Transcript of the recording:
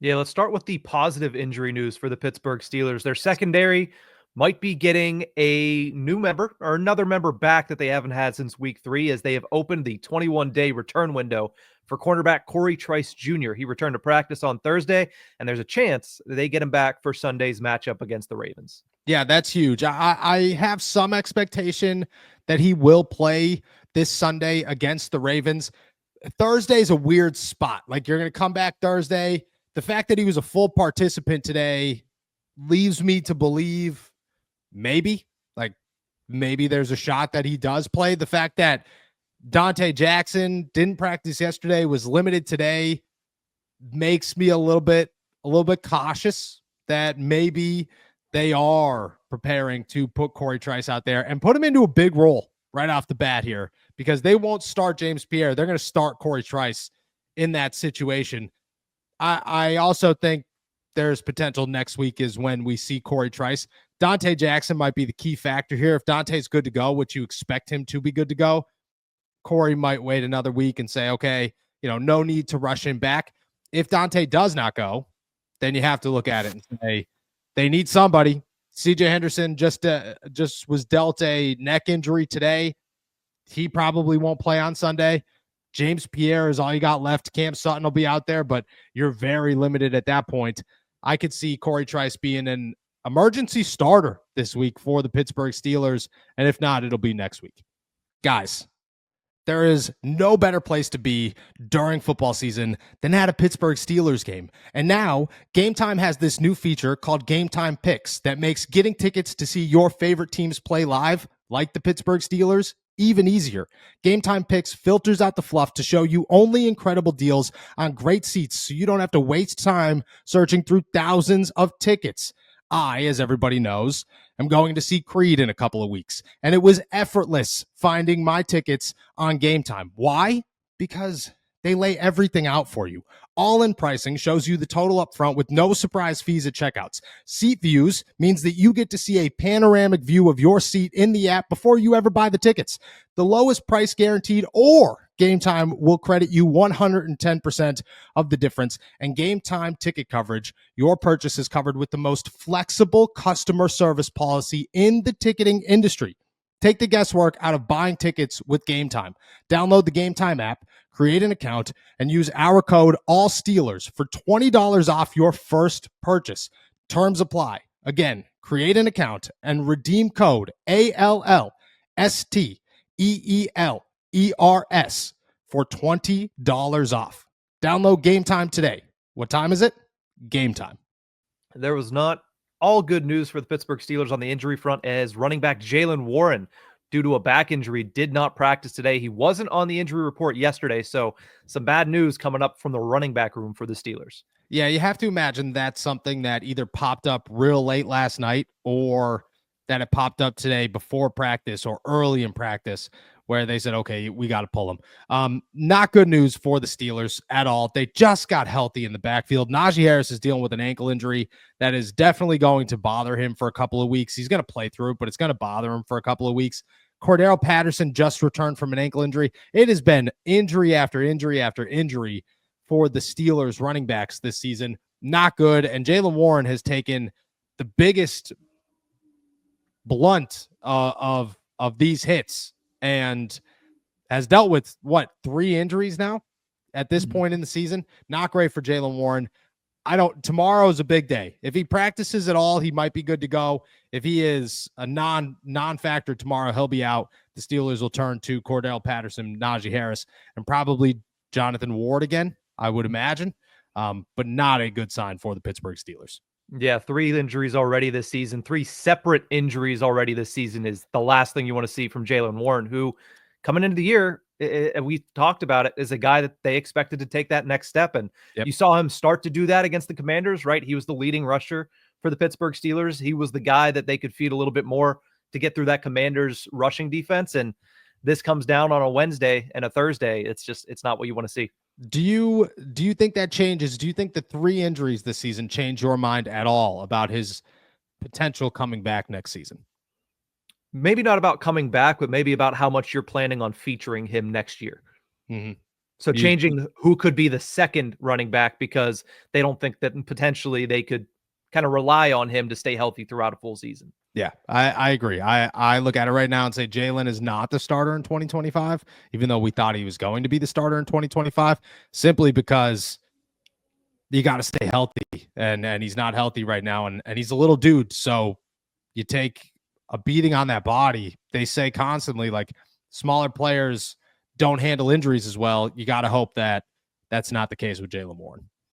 Yeah, let's start with the positive injury news for the Pittsburgh Steelers. Their secondary might be getting a new member or another member back that they haven't had since week 3, as they have opened the 21-day return window for cornerback Corey Trice Jr. He returned to practice on Thursday, and there's a chance that they get him back for Sunday's matchup against the Ravens. Yeah, that's huge. I have some expectation that he will play this Sunday against the Ravens. Thursday's a weird spot. Like, you're going to come back Thursday. The fact that he was a full participant today leaves me to believe maybe there's a shot that he does play. The fact that Dante Jackson didn't practice yesterday, was limited today, makes me a little bit cautious that maybe they are preparing to put Corey Trice out there and put him into a big role right off the bat here, because they won't start James Pierre. They're going to start Corey Trice in that situation. I also think there's potential next week is when we see Corey Trice. Dante Jackson might be the key factor here. If Dante's good to go, which you expect him to be good to go, Corey might wait another week and say, okay, no need to rush him back. If Dante does not go, then you have to look at it and say they need somebody. CJ Henderson just was dealt a neck injury today. He probably won't play on Sunday. James Pierre is all you got left. Cam Sutton will be out there, but you're very limited at that point. I could see Corey Trice being an emergency starter this week for the Pittsburgh Steelers, and if not, it'll be next week. Guys, there is no better place to be during football season than at a Pittsburgh Steelers game. And now, Game Time has this new feature called Game Time Picks that makes getting tickets to see your favorite teams play live, like the Pittsburgh Steelers, even easier. Game Time Picks filters out the fluff to show you only incredible deals on great seats, so you don't have to waste time searching through thousands of tickets. I, as everybody knows, am going to see Creed in a couple of weeks, and it was effortless finding my tickets on Game Time. Why? Because they lay everything out for you. All-in pricing shows you the total up front with no surprise fees at checkouts. Seat views means that you get to see a panoramic view of your seat in the app before you ever buy the tickets. The lowest price guaranteed, or Game Time will credit you 110% of the difference. And Game Time ticket coverage, your purchase is covered with the most flexible customer service policy in the ticketing industry. Take the guesswork out of buying tickets with Game Time. Download the Game Time app, create an account, and use our code ALLSTEELERS for $20 off your first purchase. Terms apply. Again, create an account and redeem code ALLSTEELERS for $20 off. Download Game Time today. What time is it? Game time. There was not all good news for the Pittsburgh Steelers on the injury front, as running back Jaylen Warren, due to a back injury, did not practice today. He wasn't on the injury report yesterday, so some bad news coming up from the running back room for the Steelers. Yeah, you have to imagine that's something that either popped up real late last night or that it popped up today before practice or early in practice, where they said, okay, we got to pull him. Not good news for the Steelers at all. They just got healthy in the backfield. Najee Harris is dealing with an ankle injury that is definitely going to bother him for a couple of weeks. He's going to play through it, but it's going to bother him for a couple of weeks. Cordero Patterson just returned from an ankle injury. It has been injury after injury after injury for the Steelers running backs this season. Not good. And Jaylen Warren has taken the biggest blunt of these hits and has dealt with 3 injuries now at this point in the season. Not great for Jaylen Warren. Tomorrow's a big day. If he practices at all, he might be good to go. If he is a non-factor tomorrow, he'll be out. The Steelers will turn to Cordell Patterson, Najee Harris, and probably Jonathan Ward again, I would imagine. But not a good sign for the Pittsburgh Steelers. Yeah, 3 injuries already this season. 3 separate injuries already this season is the last thing you want to see from Jaylen Warren, who coming into the year, and we talked about it, is a guy that they expected to take that next step. And you saw him start to do that against the Commanders, right? He was the leading rusher for the Pittsburgh Steelers. He was the guy that they could feed a little bit more to get through that Commanders rushing defense. And this comes down on a Wednesday and a Thursday. It's not what you want to see. Do you think that changes? Do you think the 3 injuries this season change your mind at all about his potential coming back next season? Maybe not about coming back, but maybe about how much you're planning on featuring him next year. Mm-hmm. So changing who could be the second running back because they don't think that potentially they could kind of rely on him to stay healthy throughout a full season. Yeah, I agree. I look at it right now and say Jalen is not the starter in 2025, even though we thought he was going to be the starter in 2025, simply because you got to stay healthy, and he's not healthy right now, and he's a little dude, so you take a beating on that body. They say constantly, like, smaller players don't handle injuries as well. You got to hope that that's not the case with Jalen Warren.